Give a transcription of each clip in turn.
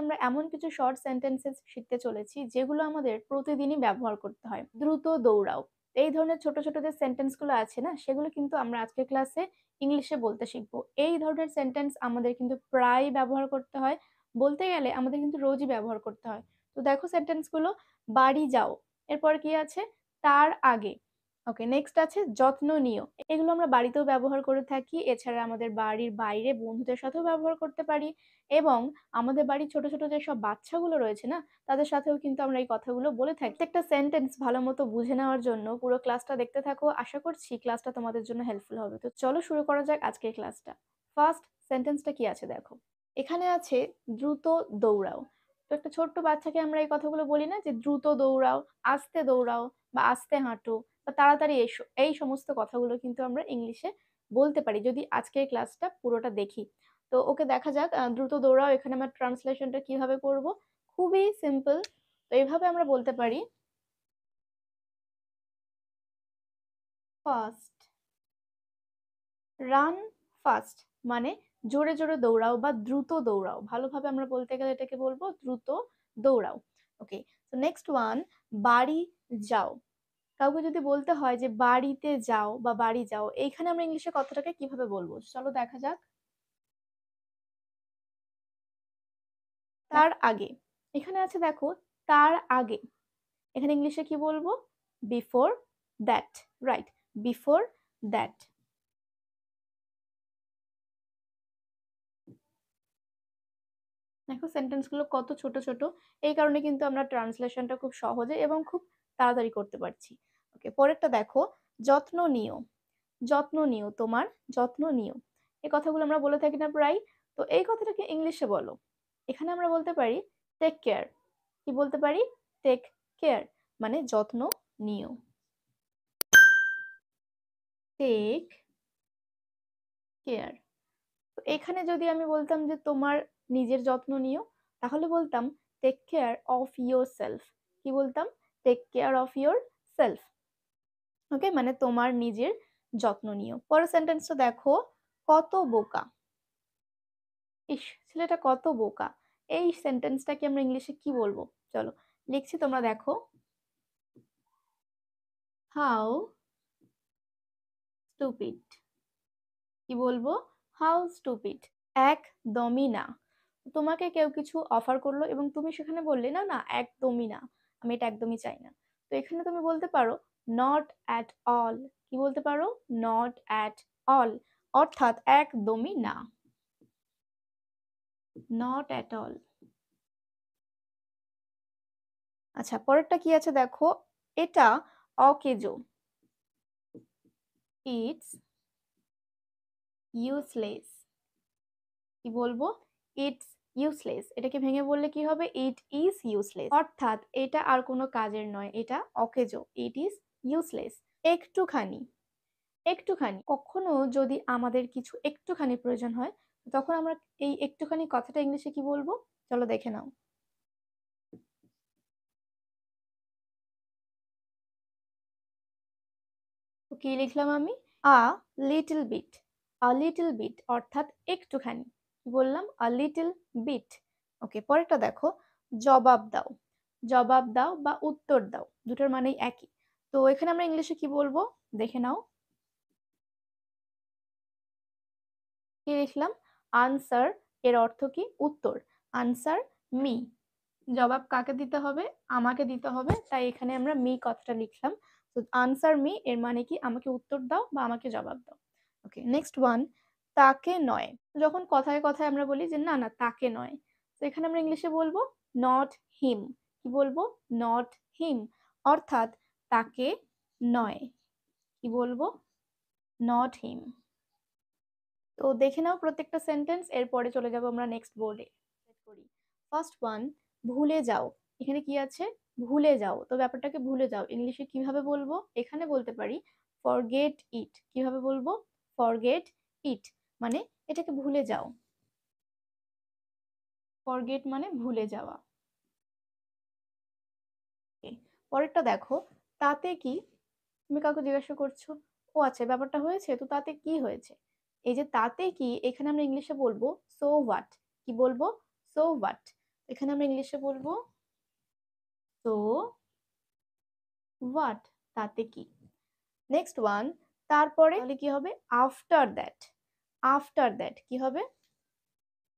আমরা এমন কিছু শর্ট সেন্টেন্সেস শিখতে চলেছি যেগুলো আমাদের প্রতিদিনই ব্যবহার করতে হয়। দ্রুত দৌড়াও। এই ধরনের ছোট, ছোট যে সেন্টেন্স গুলো আছে না সেগুলো কিন্তু আমরা আজকের ক্লাসে ইংলিশে বলতে শিখব। এই ধরনের সেন্টেন্স আমাদের কিন্তু প্রায় ব্যবহার করতে হয়। বলতে গেলে আমাদের কিন্তু রোজই ব্যবহার করতে হয়। তো দেখো সেন্টেন্স গুলো, বাড়ি যাও। এরপর কি আছে? তার আগে। ওকে, নেক্সট আছে যত্ন নিও। এগুলো আমরা বাড়িতেও ব্যবহার করে থাকি। এছাড়া আমাদের বাড়ির বাইরে বন্ধুদের সাথেও ব্যবহার করতে পারি এবং আমাদের বাড়ির ছোট, ছোট যেসব বাচ্চাগুলো রয়েছে না, তাদের সাথেও কিন্তু আমরা এই কথাগুলো বলে থাকি। প্রত্যেকটা সেন্টেন্স ভালোমতো বুঝে নেওয়ার জন্য পুরো ক্লাসটা দেখতে থাকো। আশা করছি ক্লাসটা তোমাদের জন্য হেল্পফুল হবে। তো চলো শুরু করা যাক আজকের ক্লাসটা। ফার্স্ট সেন্টেন্সটা কি আছে দেখো। এখানে আছে দ্রুত দৌড়াও। তো একটা ছোট্ট বাচ্চাকে আমরা এই কথাগুলো বলি না যে দ্রুত দৌড়াও, আস্তে দৌড়াও বা আস্তে হাঁটো বা তাড়াতাড়ি এসো। এই সমস্ত কথাগুলো কিন্তু আমরা ইংলিশে বলতে পারি যদি আজকের ক্লাসটা পুরোটা দেখি। তো ওকে দেখা যাক দ্রুত দৌড়াও এখানে আমরা ট্রান্সলেশনটা কিভাবে করব। খুবই সিম্পল। তো এইভাবে আমরা বলতে পারি ফাস্ট, রান ফাস্ট মানে জোরে জোরে দৌড়াও বা দ্রুত দৌড়াও। ভালোভাবে আমরা বলতে গেলে এটাকে বলবো দ্রুত দৌড়াও। ওকে, তো নেক্সট ওয়ান, বাড়ি যাও। কাউকে যদি বলতে হয় যে বাড়িতে যাও বা বাড়ি যাও, এইখানে আমরা ইংলিশে কথাটাকে কিভাবে বলবো চলো দেখা যাক। তার আগে। এখানে আছে দেখো তার আগে। এখানে ইংলিশে কি বলবো? Before that. Right, before that. দেখো সেন্টেন্স গুলো কত ছোট ছোট। এই কারণে কিন্তু আমরা ট্রান্সলেশনটা খুব সহজে এবং খুব তাড়াতাড়ি করতে পারছি। ওকে, পরেরটা দেখো, যত্ন নিও। যত্ন নিও, তোমার যত্ন নিও। এই কথাগুলো আমরা বলে থাকি না প্রায়। তো এই কথাটাকে ইংলিশে বলো। এখানে আমরা বলতে পারি টেক কেয়ার। কি বলতে পারি? টেক কেয়ার মানে যত্ন নিও। Take care. তো এখানে যদি আমি বলতাম যে তোমার নিজের যত্ন নিও, তাহলে বলতাম take care of your yourself বলতাম? Take care of your self. Okay, মানে তোমার নিজের যত্ন নিও। পরের সেন্টেন্সটা দেখো, কত বোকা। ইস, ছেলেটা কত বোকা। এই সেন্টেন্সটাকে আমরা ইংলিশে কি বলবো? চলো লিখছি, তোমরা দেখো। How stupid. কি বলবো? How stupid. একদমই না। তোমাকে কেউ কিছু অফার করলো এবং তুমি সেখানে বললে না না একদমই না, আমি এটা একদমই চাই না। তো এখানে তুমি বলতে পারো নট অ্যাট অল। কি বলতে পারো? নট অ্যাট অল, অর্থাৎ একদমই না। Not at all. আচ্ছা, পরেরটা কি আছে দেখো, এটা অকেজো। It's useless. কি বলবো? It's useless. এটাকে ভেঙে বললে কি হবে? ইট ইজ ইউজলেস, অর্থাৎ এটা আর কোনো কাজের নয়, এটা অকেজো। It is useless. একটুখানি। একটুখানি, কখনো যদি আমাদের কিছু একটুখানি প্রয়োজন হয় তখন আমরা এই একটুখানি কথাটা ইংলিশে কি বলবো? চলো দেখে নাও। তো কি লিখলাম আমি? A little bit. A little bit অর্থাৎ একটুখানি। কি বললাম? আ লিটল বিট। ওকে, পরেরটা দেখো, জবাব দাও। জবাব দাও বা উত্তর দাও, দুটোর মানেই একই। তো এখানে আমরা ইংলিশে কি বলবো? দেখে নাও। কি লিখলাম? আনসার। এর অর্থ কি? উত্তর। Answer me. জবাব কাকে দিতে হবে? আমাকে দিতে হবে, তাই এখানে আমরা মি কথাটা লিখলাম। তো আনসার মি এর মানে কি? আমাকে উত্তর দাও বা আমাকে জবাব দাও। ওকে, নেক্সট ওয়ান, তাকে নয়। যখন কথায় কথায় আমরা বলি যে না না তাকে নয়, তো এখানে আমরা ইংলিশে বলবো নট হিম। কি বলবো? নট হিম, অর্থাৎ তাকে নয়। কি বলবো? নট হিম। তো দেখে নাও প্রত্যেকটা সেন্টেন্স, এরপরে চলে যাব আমরা নেক্সট বোর্ডে। করি ফার্স্ট ওয়ান, ভুলে যাও। এখানে কি আছে? ভুলে যাও। তো ব্যাপারটাকে ভুলে যাও ইংলিশে কিভাবে বলবো? এখানে বলতে পারি ফরগেট ইট। কিভাবে বলবো? ফরগেট ইট মানে এটাকে ভুলে যাও। ফরগেট মানে ভুলে যাওয়া। Okay, পরেরটা দেখো, তাতে কি। তুমি কাউকে জিজ্ঞাসা করছো, ও আচ্ছা ব্যাপারটা হয়েছে, তো তাতে কি হয়েছে? এই যে তাতে কি, এখানে আমরা ইংলিশে বলবো সো হোয়াট। কি বলবো? So what. এখানে আমরা ইংলিশে বলবো সো হোয়াট, তাতে কি। নেক্সট ওয়ান, তারপরে তাহলে কি হবে, আফটার দ্যাট। আফটার দ্যাট কি হবে,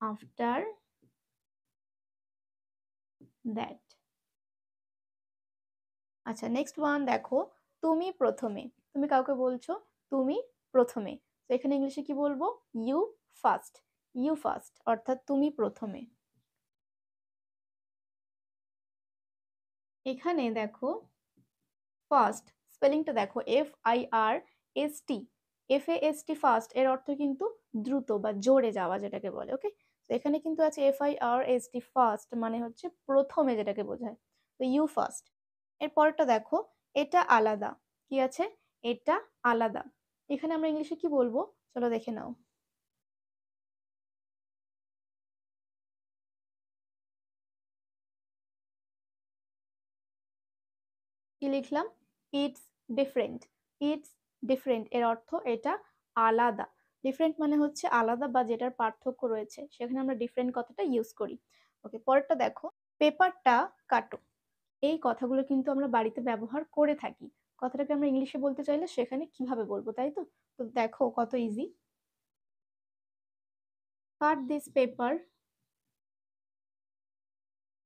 আফটার দ্যাট। আচ্ছা নেক্সট ওয়ান দেখো, তুমি প্রথমে, তুমি কাউকে বলছো তুমি প্রথমে, তো এখানে ইংলিশে কি বলবো, ইউ ফার্স্ট। ইউ ফার্স্ট অর্থাৎ তুমি প্রথমে। এখানে দেখো ফার্স্ট স্পেলিংটা দেখো, FIRST, FAST ফার্স্ট এর অর্থ কিন্তু দ্রুত বা জোরে যাওয়া যেটাকে বলে। ওকে, তো এখানে কিন্তু আছে FIRST ফার্স্ট মানে হচ্ছে প্রথমে যেটাকে বোঝায়, তো ইউ ফার্স্ট। এর পরেরটা দেখো, এটা আলাদা, কি আছে, এটা আলাদা। এখানে আমরা ইংলিশে কি বলবো, চলো দেখে নাও। কি লিখলাম, ইটস ডিফারেন্ট। ইটস ডিফারেন্ট এর অর্থ এটা আলাদা। ডিফারেন্ট মানে হচ্ছে আলাদা বা যেটার পার্থক্য রয়েছে, সেখানে আমরা ডিফারেন্ট কথাটা ইউজ করি। ওকে, পরেরটা দেখো, পেপারটা কাটো। এই কথাগুলো কিন্তু আমরা বাড়িতে ব্যবহার করে থাকি। কথাটাকে আমরা ইংলিশে বলতে চাইলে সেখানে কিভাবে বলবো, তাই তো। তো দেখো কত ইজি, কাট দিস পেপার,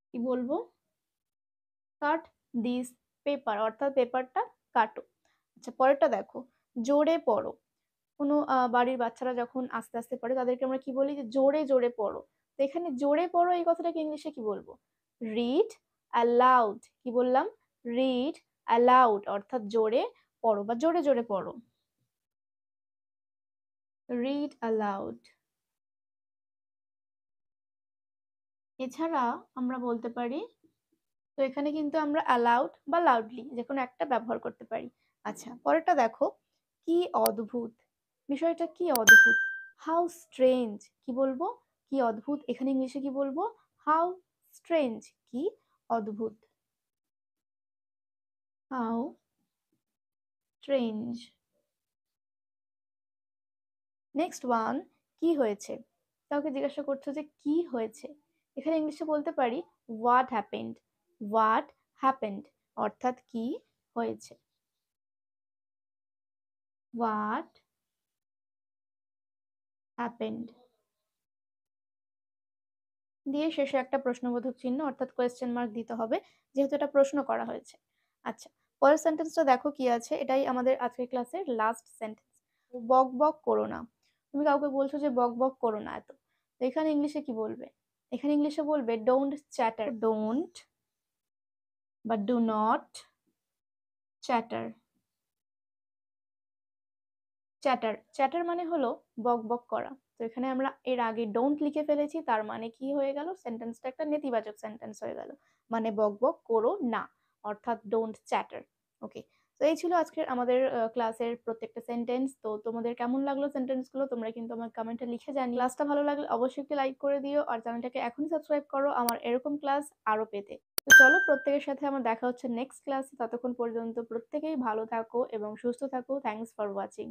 কি বলবো, কাট দিস পেপার অর্থাৎ পেপারটা কাটো। আচ্ছা পরেরটা দেখো, জোরে পড়ো। কোনো বাড়ির বাচ্চারা যখন আস্তে আস্তে পড়ে তাদেরকে আমরা কি বলি, যে জোরে জোরে পড়ো। তো এখানে জোরে পড়ো এই কথাটাকে ইংলিশে কি বলবো, রিড অ্যালাউড। কি বললাম, রিড অ্যালাউড অর্থাৎ জোরে পড়ো বা জোরে জোরে পড়ো, রিড অ্যালাউড। এছাড়া আমরা বলতে পারি, তো এখানে কিন্তু আমরা অ্যালাউড বা লাউডলি যে কোনো একটা ব্যবহার করতে পারি। আচ্ছা পরেরটা দেখো, কি অদ্ভুত, বিষয়টা কি অদ্ভুত, হাউ স্ট্রেঞ্জ। কি বলবো, কি অদ্ভুত, এখানে ইংলিশে কি বলবো, হাউ স্ট্রেঞ্জ, কি অদ্ভুত, হাউ স্ট্রেঞ্জ। নেক্সট ওয়ান, কি হয়েছে, কাউকে জিজ্ঞাসা করছো যে কি হয়েছে, এখানে ইংলিশে বলতে পারি হোয়াট হ্যাপেন্ড। হোয়াট হ্যাপেন্ড অর্থাৎ কি হয়েছে, হোয়াট হ্যাপেন্ড দিয়ে শেষে একটা প্রশ্নবোধক চিহ্ন অর্থাৎ কোয়েশ্চেন মার্ক দিতে হবে, যেহেতু এটা প্রশ্ন করা হয়েছে। আচ্ছা পরের সেন্টেন্সটা দেখো কি আছে, এটাই আমাদের আজকের ক্লাসের লাস্ট সেন্টেন্স। বক বক করো না। তুমি কাউকে বলছো যে বক বক করো না এত, তো এখানে ইংলিশে কি বলবে, এখানে ইংলিশে বলবে ডোন্ট চ্যাটার। ডোন্ট বা do not chatter. Chatter, chatter মানে হলো বক বক করা। তো এখানে আমরা এর আগে ডোন্ট লিখে ফেলেছি, তার মানে কি হয়ে গেল, সেন্টেন্সটা একটা নেতিবাচক সেন্টেন্স হয়ে গেল, মানে বক বক করো না অর্থাৎ ডোন্ট চ্যাটার। ওকে, তো এই ছিল আজকের আমাদের ক্লাসের প্রত্যেকটা সেন্টেন্স। তো তোমাদের কেমন লাগলো সেন্টেন্সগুলো তোমরা কিন্তু আমার কমেন্টে লিখে জানিও। ক্লাসটা ভালো লাগলে অবশ্যই একটি লাইক করে দিও আর চ্যানেলটাকে এখনই সাবস্ক্রাইব করো আমার এরকম ক্লাস আরো পেতে। তো চলো প্রত্যেকের সাথে আমার দেখা হচ্ছে নেক্সট ক্লাসে, ততক্ষণ পর্যন্ত প্রত্যেকেই ভালো থাকো এবং সুস্থ থাকো। Thanks for watching.